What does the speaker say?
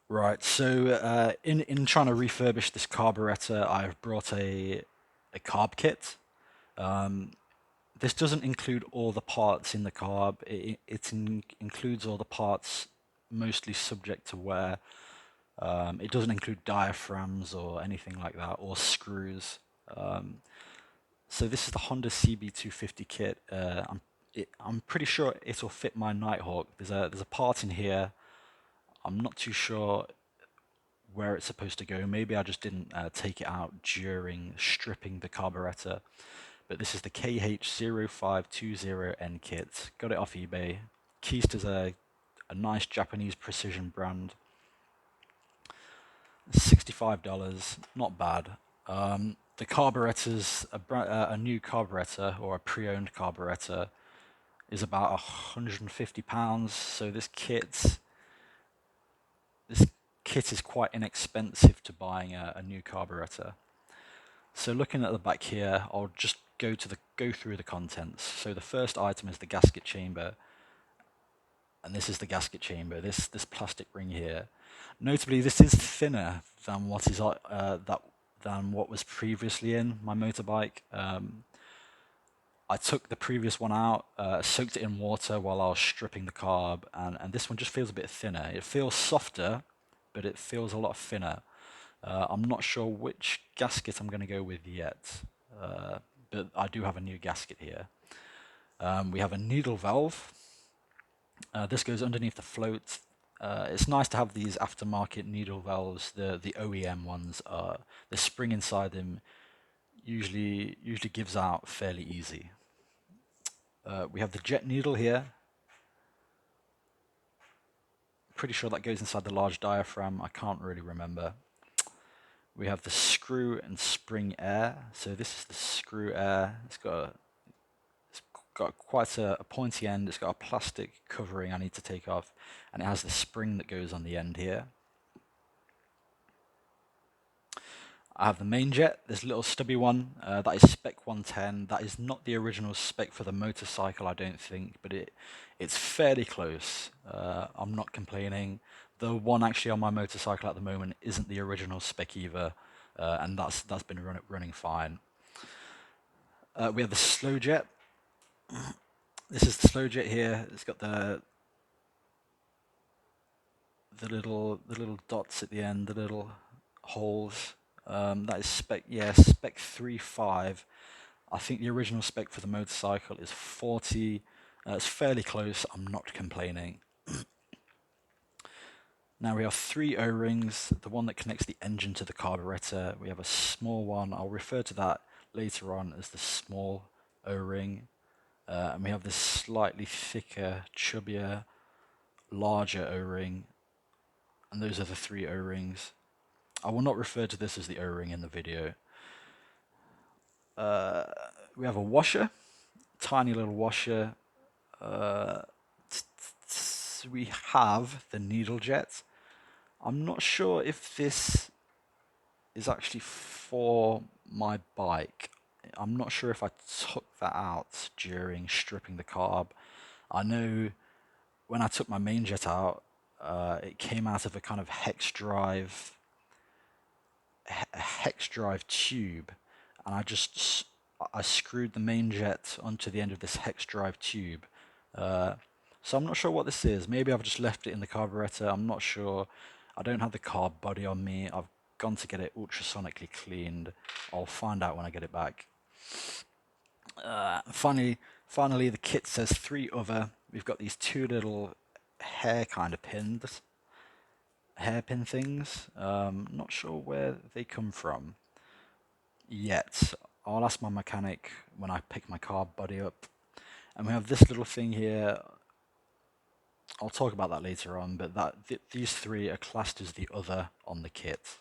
Right, so in trying to refurbish this carburetor, I've brought a carb kit. Um, this doesn't include all the parts in the carb. It includes all the parts mostly subject to wear. It doesn't include diaphragms or anything like that, or screws. Um, so this is the Honda CB250 kit. I'm pretty sure it'll fit my Nighthawk. There's a part in here. I'm not too sure where it's supposed to go. Maybe I just didn't take it out during stripping the carburetor. But this is the KH0520N kit. Got it off eBay. Keister's a nice Japanese precision brand. $65, not bad. The carburetor's a new carburetor or a pre-owned carburetor is about £150. So this kit is quite inexpensive to buying a new carburetor. So looking at the back here, I'll just go through the contents. So the first item is the gasket chamber, and this is the gasket chamber. This plastic ring here. Notably, this is thinner than than what was previously in my motorbike. I took the previous one out, soaked it in water while I was stripping the carb, and this one just feels a bit thinner. It feels softer, but it feels a lot thinner. I'm not sure which gasket I'm going to go with yet, but I do have a new gasket here. We have a needle valve. This goes underneath the float. It's nice to have these aftermarket needle valves. The OEM ones, the spring inside them usually gives out fairly easy. We have the jet needle here. Pretty sure that goes inside the large diaphragm. I can't really remember. We have the screw and spring air. So this is the screw air. It's got quite a pointy end. It's got a plastic covering I need to take off, and it has the spring that goes on the end here. I have the main jet, this little stubby one, that is spec 110. That is not the original spec for the motorcycle, I don't think, but it's fairly close. I'm not complaining. The one actually on my motorcycle at the moment isn't the original spec either, and that's been running fine. We have the slow jet. This is the slow jet here. It's got the little dots at the end, the little holes. That is spec 35. I think the original spec for the motorcycle is 40. It's fairly close. I'm not complaining. Now we have three O-rings. The one that connects the engine to the carburetor. We have a small one. I'll refer to that later on as the small O-ring. And we have this slightly thicker, chubbier, larger O-ring. And those are the three O-rings. I will not refer to this as the O-ring in the video. We have a washer, tiny little washer. We have the needle jet. I'm not sure if this is actually for my bike. I'm not sure if I took that out during stripping the carb. I know when I took my main jet out, it came out of a kind of hex drive tube, and I screwed the main jet onto the end of this hex drive tube. So I'm not sure what this is. Maybe I've just left it in the carburetor. I'm not sure. I don't have the carb body on me. I've gone to get it ultrasonically cleaned. I'll find out when I get it back. Finally, the kit says 3 other. We've got these 2 little hair kind of pins, hairpin things. Not sure where they come from yet. I'll ask my mechanic when I pick my carb body up. And we have this little thing here. I'll talk about that later on, but these 3 are classed as the other on the kit.